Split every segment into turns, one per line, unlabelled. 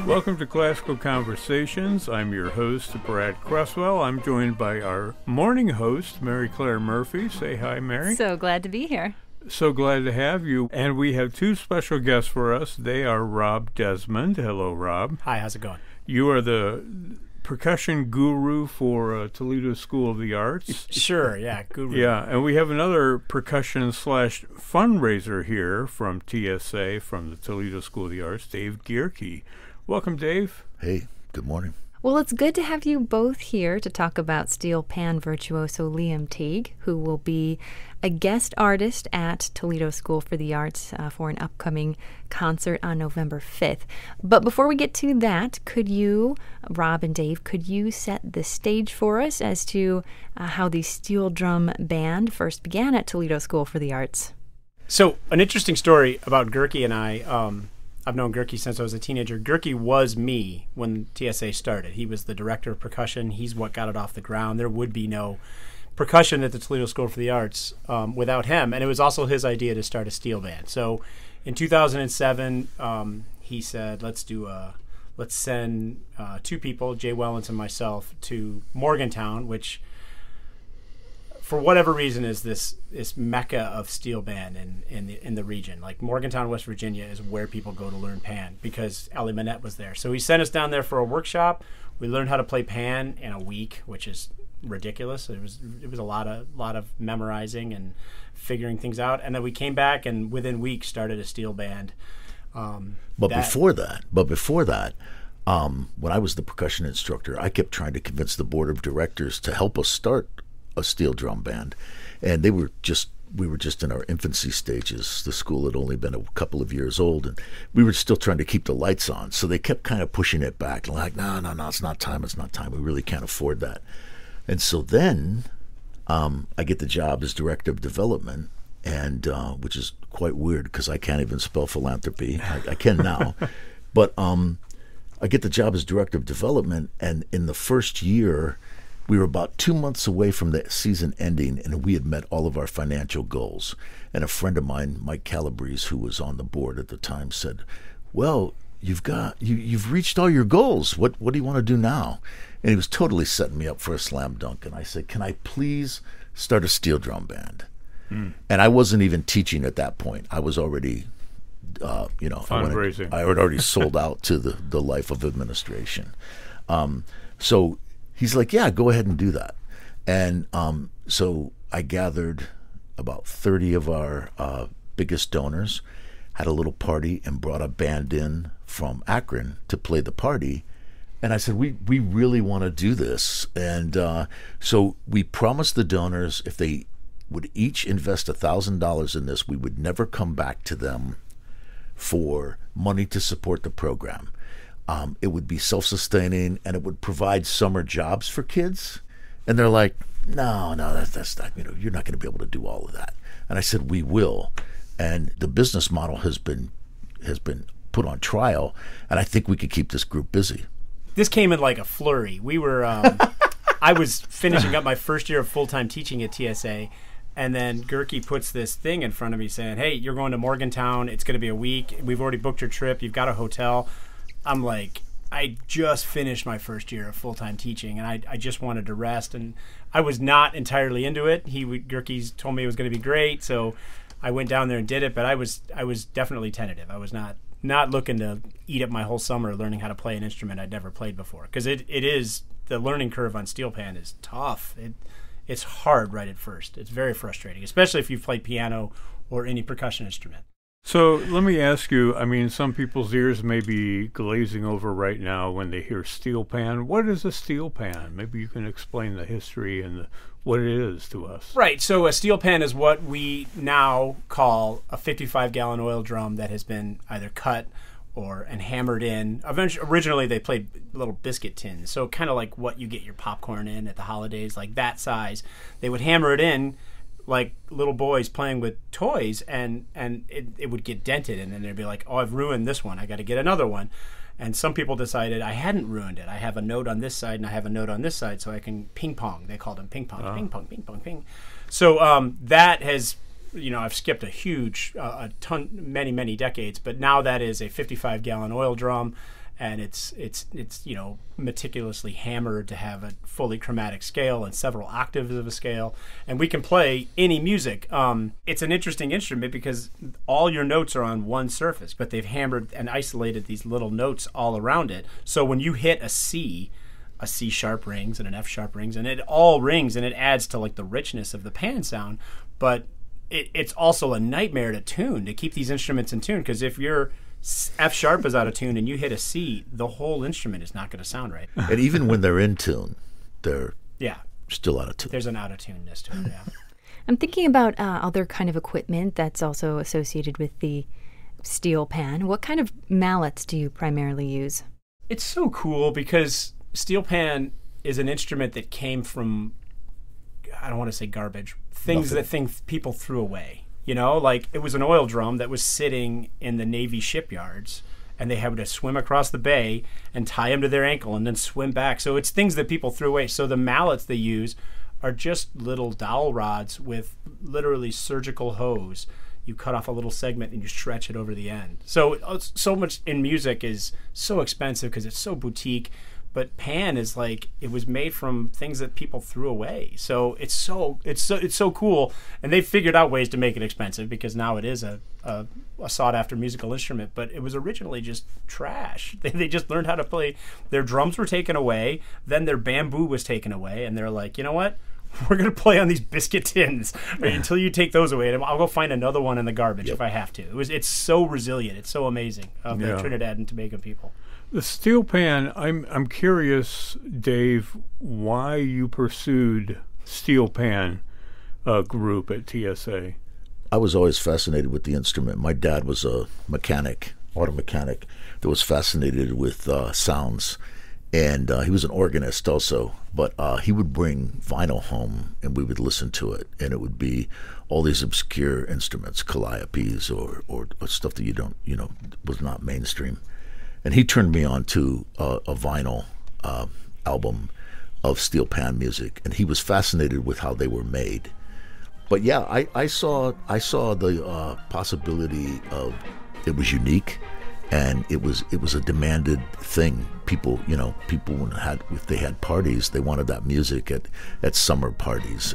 Welcome to Classical Conversations. I'm your host, Brad Cresswell. I'm joined by our morning host, Mary Claire Murphy. Say hi, Mary.
So glad to be here.
So glad to have you. And we have two special guests for us. They are Rob Desmond. Hello, Rob.
Hi, how's it going?
You are the percussion guru for Toledo School of the Arts.
Sure, yeah, guru.
Yeah, and we have another percussion / fundraiser here from TSA, from the Toledo School of the Arts, Dave Gierke. Welcome, Dave.
Hey, good morning.
Well, it's good to have you both here to talk about steel pan virtuoso Liam Teague, who will be a guest artist at Toledo School for the Arts for an upcoming concert on November 5th. But before we get to that, could you, Rob and Dave, could you set the stage for us as to how the steel drum band first began at Toledo School for the Arts?
So, an interesting story about Gierke and I. I've known Gierke since I was a teenager. Gierke was me when TSA started. He was the director of percussion. He's what got it off the ground. There would be no percussion at the Toledo School for the Arts without him. And it was also his idea to start a steel band. So in 2007, he said, let's send two people, Jay Wellens and myself, to Morgantown, which for whatever reason is this mecca of steel band in the region. Like Morgantown, West Virginia is where people go to learn pan because Ellie Manette was there. So he sent us down there for a workshop. We learned how to play pan in a week, which is ridiculous. It was a lot of memorizing and figuring things out. And then we came back and within weeks started a steel band.
But before that, when I was the percussion instructor, I kept trying to convince the board of directors to help us start a steel drum band, and we were just in our infancy stages. The school had only been a couple of years old, and we were still trying to keep the lights on. So they kept kind of pushing it back, like, no, it's not time. We really can't afford that. And so then I get the job as director of development, and which is quite weird because I can't even spell philanthropy. I can now, but I get the job as director of development, and in the first year, we were about 2 months away from the season ending, and we had met all of our financial goals. And a friend of mine, Mike Calabrese, who was on the board at the time, said, well, you've reached all your goals. What do you want to do now? And he was totally setting me up for a slam dunk. And I said, can I please start a steel drum band? And I wasn't even teaching at that point. I was already,
fundraising.
I had already sold out to the life of administration. So he's like, yeah, go ahead and do that. And so I gathered about 30 of our biggest donors, had a little party, and brought a band in from Akron to play the party. And I said, we really want to do this. And so we promised the donors if they would each invest $1,000 in this, we would never come back to them for money to support the program. It would be self-sustaining, and it would provide summer jobs for kids. And they're like, no, that's not, you're not going to be able to do all of that. And I said, we will. And the business model has been put on trial, and I think we could keep this group busy.
This came in like a flurry. We were, I was finishing up my first year of full-time teaching at TSA, and then Gierke puts this thing in front of me saying, hey, you're going to Morgantown. It's going to be a week. We've already booked your trip. You've got a hotel. I'm like, I just finished my first year of full-time teaching, and I just wanted to rest, and I was not entirely into it. Gierke told me it was going to be great, so I went down there and did it, but I was definitely tentative. I was not looking to eat up my whole summer learning how to play an instrument I'd never played before, because it is, the learning curve on steel pan is tough. It's hard right at first. It's very frustrating, especially if you've played piano or any percussion instrument.
So let me ask you, some people's ears may be glazing over right now when they hear steel pan. What is a steel pan? Maybe you can explain the history and what it is to us.
Right. So a steel pan is what we now call a 55-gallon oil drum that has been either cut and hammered in. Originally, they played little biscuit tins, so kind of like what you get your popcorn in at the holidays, like that size. They would hammer it in like little boys playing with toys, and it would get dented, and then they'd be like, oh, I've ruined this one. I got to get another one. And some people decided I hadn't ruined it. I have a note on this side and I have a note on this side, so I can ping pong. They called them ping pong, ping pong, ping pong, ping. So that has, I've skipped a ton, many decades, but now that is a 55-gallon oil drum, and it's meticulously hammered to have a fully chromatic scale and several octaves of a scale, and we can play any music. It's an interesting instrument because all your notes are on one surface, but they've hammered and isolated these little notes all around it. So when you hit a C sharp rings and an F sharp rings, and it all rings, and it adds to like the richness of the pan sound. But it's also a nightmare to tune, to keep these instruments in tune, because if your F sharp is out of tune and you hit a C, the whole instrument is not going to sound right.
And even when they're in tune, they're still out of tune.
There's an out of tuneness to it. Yeah.
I'm thinking about other kind of equipment that's also associated with the steel pan. What kind of mallets do you primarily use?
It's so cool because steel pan is an instrument that came from, I don't want to say garbage, things that people threw away. Like it was an oil drum that was sitting in the Navy shipyards, and they had to swim across the bay and tie them to their ankle and then swim back. So it's things that people threw away. So the mallets they use are just little dowel rods with literally surgical hose. You cut off a little segment and you stretch it over the end. So much in music is so expensive because it's so boutique. But pan is like, it was made from things that people threw away. So it's so cool, and they've figured out ways to make it expensive because now it is a sought after musical instrument. But it was originally just trash. They just learned how to play. Their drums were taken away, then their bamboo was taken away, and they're like, you know what? We're gonna play on these biscuit tins until you take those away, and I'll go find another one in the garbage if I have to. It's so resilient. It's so amazing of the Trinidad and Tobago people.
The steel pan, I'm curious, Dave, why you pursued steel pan group at TSA.
I was always fascinated with the instrument. My dad was a mechanic, auto mechanic, that was fascinated with sounds. And he was an organist also, but he would bring vinyl home and we would listen to it. And it would be all these obscure instruments, calliopes or stuff that was not mainstream. And he turned me on to a vinyl album of steel pan music, and he was fascinated with how they were made. But yeah, I saw the possibility of it was unique, and it was a demanded thing. People if they had parties, they wanted that music at summer parties.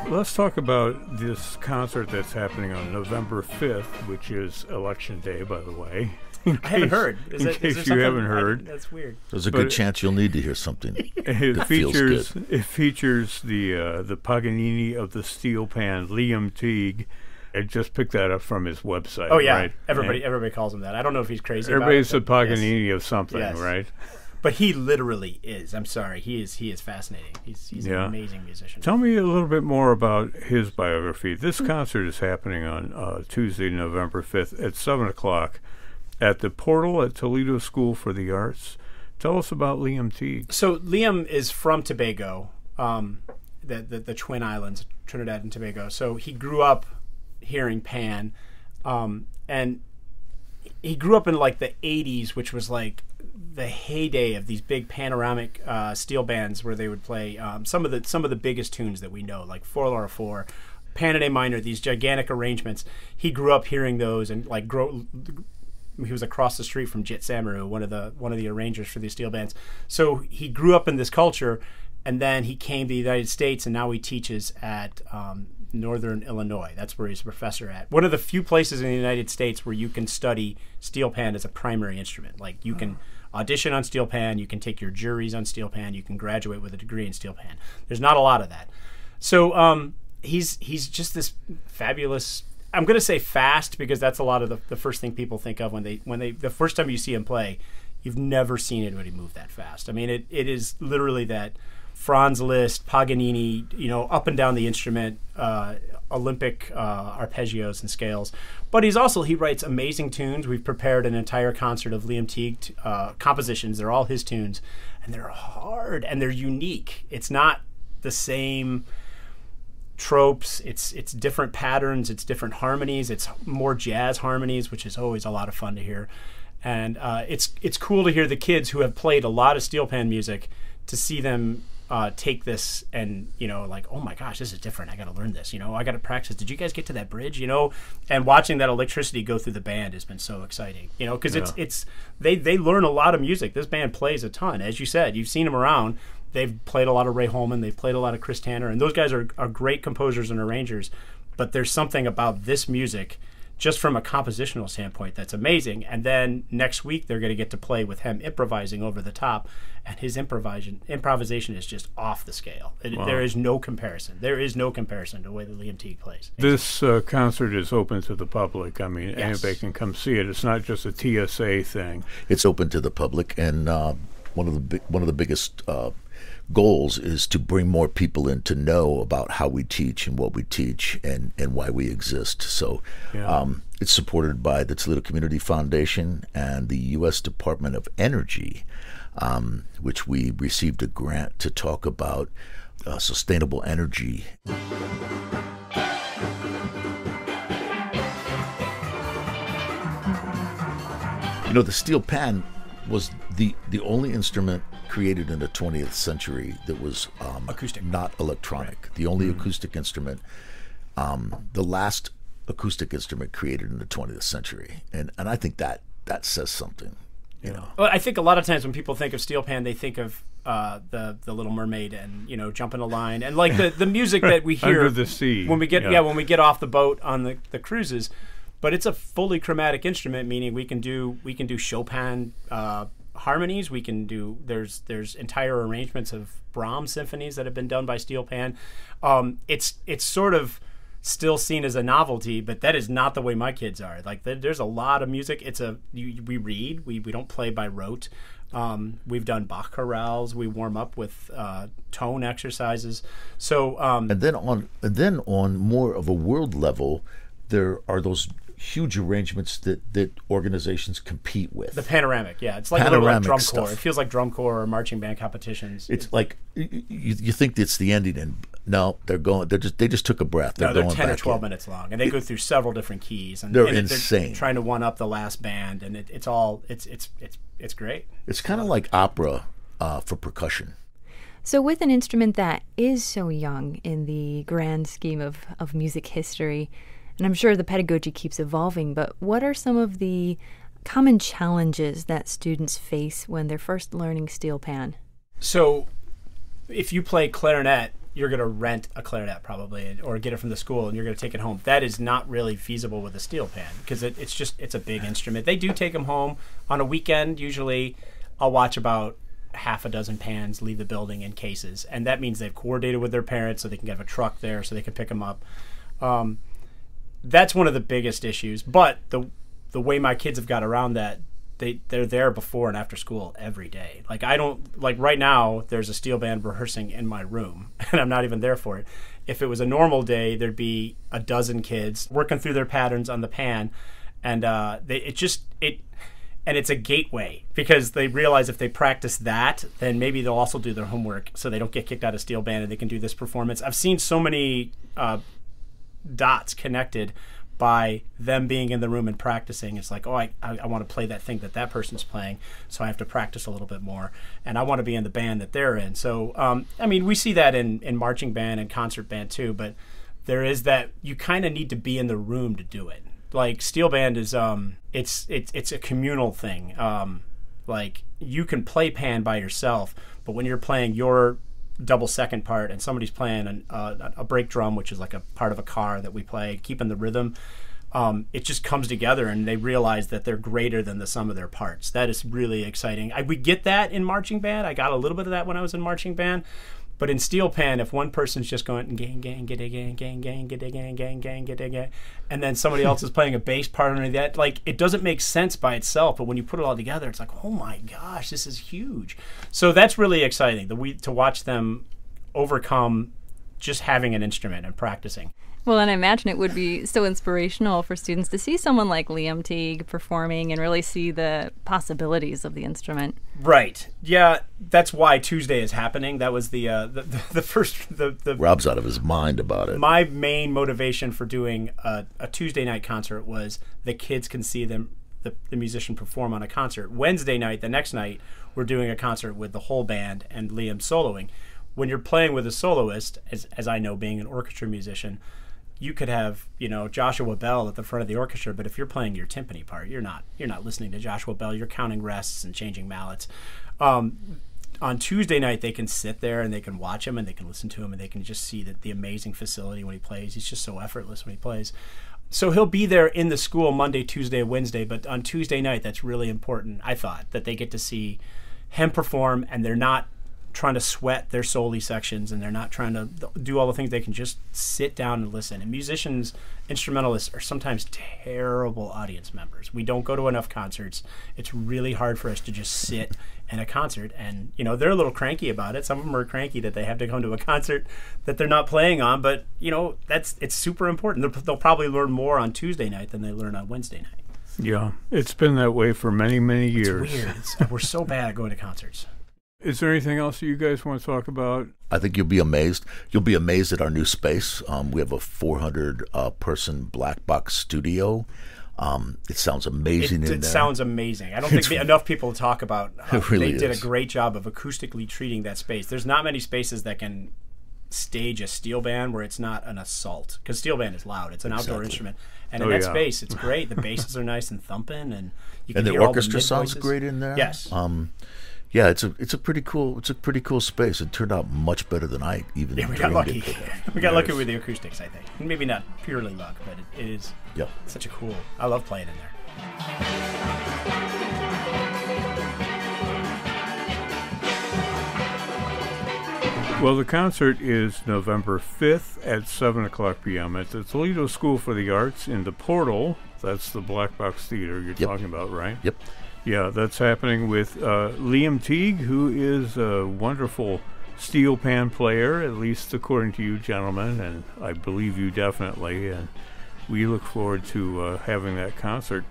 Let's talk about this concert that's happening on November 5th, which is Election Day, by the way.
I haven't heard.
In case you haven't heard.
That's weird.
There's a good chance you'll need to hear something.
It features the Paganini of the steel pan, Liam Teague. I just picked that up from his website.
Oh, yeah.
Right?
Everybody calls him that. I don't know if he's crazy
Everybody's
about it.
Everybody's a Paganini of something, right?
But he literally is. I'm sorry. He is fascinating. He's an amazing musician.
Tell me a little bit more about his biography. This concert is happening on Tuesday, November 5th at 7 o'clock at the Portal at Toledo School for the Arts. Tell us about Liam Teague.
So Liam is from Tobago, the Twin Islands, Trinidad and Tobago. So he grew up hearing pan, and he grew up in like the 80s, which was like the heyday of these big panoramic steel bands where they would play some of the biggest tunes that we know, like 4-4, Pan in A minor, these gigantic arrangements. He grew up hearing those, and he was across the street from Jit Samaru, one of the arrangers for these steel bands. So he grew up in this culture, and then he came to the United States, and now he teaches at Northern Illinois. That's where he's a professor at. One of the few places in the United States where you can study steel pan as a primary instrument. Like you can audition on steel pan, you can take your juries on steel pan, you can graduate with a degree in steel pan. There's not a lot of that. So he's just this fabulous. I'm going to say fast because that's a lot of the first thing people think of when they the first time you see him play. You've never seen anybody move that fast. I mean, it is literally that Franz Liszt, Paganini, up and down the instrument, Olympic arpeggios and scales. But he writes amazing tunes. We've prepared an entire concert of Liam Teague compositions. They're all his tunes, and they're hard and they're unique. It's not the same tropes. It's different patterns. It's different harmonies. It's more jazz harmonies, which is always a lot of fun to hear. And it's cool to hear the kids who have played a lot of steel pan music, to see them take this and, like, oh my gosh, this is different. I got to learn this. I got to practice. Did you guys get to that bridge? And watching that electricity go through the band has been so exciting. Because it's they learn a lot of music. This band plays a ton. As you said, you've seen them around. They've played a lot of Ray Holman. They've played a lot of Chris Tanner. And those guys are great composers and arrangers. But there's something about this music, just from a compositional standpoint, that's amazing. And then next week they're going to get to play with him improvising over the top, and his improvisation is just off the scale.
Wow.
There is no comparison. There is no comparison to the way that Liam Teague plays.
This concert is open to the public. I mean,
Yes.
anybody can come see it. It's not just a TSA thing.
It's open to the public, and one of the biggest goals is to bring more people in to know about how we teach and what we teach and why we exist. So it's supported by the Toledo Community Foundation and the U.S. Department of Energy, which we received a grant to talk about sustainable energy. The steel pan was the only instrument created in the 20th century that was
Acoustic.
not electronic. Right. The only acoustic instrument, the last acoustic instrument created in the 20th century. And I think that says something.
Well, I think a lot of times when people think of steel pan, they think of the Little Mermaid and jumping a line and like the music that we hear
Under the sea.
when we get when we get off the boat on the cruises. But it's a fully chromatic instrument, meaning we can do Chopin harmonies. We can do there's entire arrangements of Brahms symphonies that have been done by steel pan. It's sort of still seen as a novelty, but that is not the way my kids are. Like there's a lot of music. We read. We don't play by rote. We've done Bach chorales. We warm up with tone exercises. So
and then on more of a world level, there are those huge arrangements that organizations compete with.
The panoramic, it's like a little like drum
stuff.
corps. It feels like drum corps or marching band competitions.
It's like you think it's the ending, and no, they're going. They just took a breath. They're
10 or
back
12
in.
minutes long, and they go through several different keys. And
They're
and
insane.
They're trying to one up the last band, and it's great.
It's kind of like opera for percussion.
So with an instrument that is so young in the grand scheme of music history, and I'm sure the pedagogy keeps evolving, but what are some of the common challenges that students face when they're first learning steel pan?
So if you play clarinet, you're going to rent a clarinet probably, or get it from the school, and you're going to take it home. That is not really feasible with a steel pan, because it's a big instrument. They do take them home on a weekend. Usually I'll watch about half a dozen pans leave the building in cases, and that means they've coordinated with their parents so they can have a truck there so they can pick them up. That's one of the biggest issues. But the way my kids have got around that, they're there before and after school every day. Like right now there's a steel band rehearsing in my room, and I'm not even there for it. If it was a normal day, there'd be a dozen kids working through their patterns on the pan, and it's a gateway, because they realize if they practice that, then maybe they'll also do their homework so they don't get kicked out of steel band and they can do this performance. I've seen so many dots connected by them being in the room and practicing. It's like, I want to play that thing that person's playing, so I have to practice a little bit more, and I want to be in the band that they're in. So we see that in marching band and concert band too, but there is that you kind of need to be in the room to do it. Like steel band is it's a communal thing. Like you can play pan by yourself, but when you're playing your double second part and somebody's playing a brake drum, which is like a part of a car that we play, keeping the rhythm, it just comes together, and they realize that they're greater than the sum of their parts. That is really exciting. We get that in marching band. I got a little bit of that when I was in marching band. But in steel pan, if one person's just going gang, gang, get a gang, gang, gang, get a gang, gang, gang, get a gang, and then somebody else is playing a bass part under that, like it doesn't make sense by itself. But when you put it all together, it's like, oh my gosh, this is huge. So that's really exciting to watch them overcome just having an instrument and practicing.
Well, and I imagine it would be so inspirational for students to see someone like Liam Teague performing and really see the possibilities of the instrument.
Right. Yeah, that's why Tuesday is happening. That was the first.
Rob's out of his mind about it.
My main motivation for doing a Tuesday night concert was the kids can see the musician perform on a concert. Wednesday night, the next night, we're doing a concert with the whole band and Liam soloing. When you're playing with a soloist, as I know, being an orchestra musician, you could have, Joshua Bell at the front of the orchestra, but if you're playing your timpani part, you're not listening to Joshua Bell. You're counting rests and changing mallets. On Tuesday night, they can sit there and they can watch him and they can listen to him and they can just see the amazing facility when he plays. He's just so effortless when he plays. So he'll be there in the school Monday, Tuesday, Wednesday, but on Tuesday night, that's really important, I thought, that they get to see him perform and they're not trying to sweat their soli sections and they're not trying to do all the things. They can just sit down and listen. And musicians, instrumentalists are sometimes terrible audience members. We don't go to enough concerts. It's really hard for us to just sit in a concert. And, they're a little cranky about it. Some of them are cranky that they have to come to a concert that they're not playing on. But, it's super important. They'll probably learn more on Tuesday night than they learn on Wednesday night.
Yeah, it's been that way for many, many years.
It's weird. We're so bad at going to concerts.
Is there anything else you guys want to talk about?
I think you'll be amazed. You'll be amazed at our new space. We have a 400-person black box studio. It sounds amazing in there.
It sounds amazing. I don't think enough people talk about
really
they did a great job of acoustically treating that space. There's not many spaces that can stage a steel band where it's not an assault, because steel band is loud. It's an outdoor instrument. And in that space, it's great. The basses are nice and thumping, and you can
hear
all the
orchestra sounds
mid-voices.
great in there.
Yes.
Yeah, it's a pretty cool space. It turned out much better than I even.
Yeah, we got lucky. We got lucky with the acoustics, I think. Maybe not purely luck, but it is.
Yep.
Such a cool. I love playing in there.
Well, the concert is November 5th at 7 o'clock p.m. at the Toledo School for the Arts in the Portal. That's the Black Box Theater you're talking about, right?
Yep.
Yeah, that's happening with Liam Teague, who is a wonderful steel pan player, at least according to you gentlemen, and I believe you definitely, and we look forward to having that concert.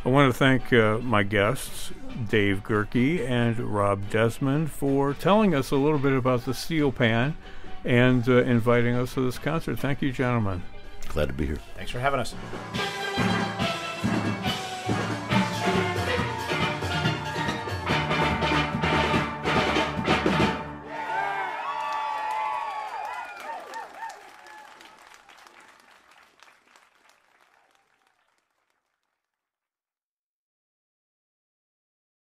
I want to thank my guests, Dave Gierke and Rob Desmond, for telling us a little bit about the steel pan and inviting us to this concert. Thank you, gentlemen.
Glad to be here.
Thanks for having us.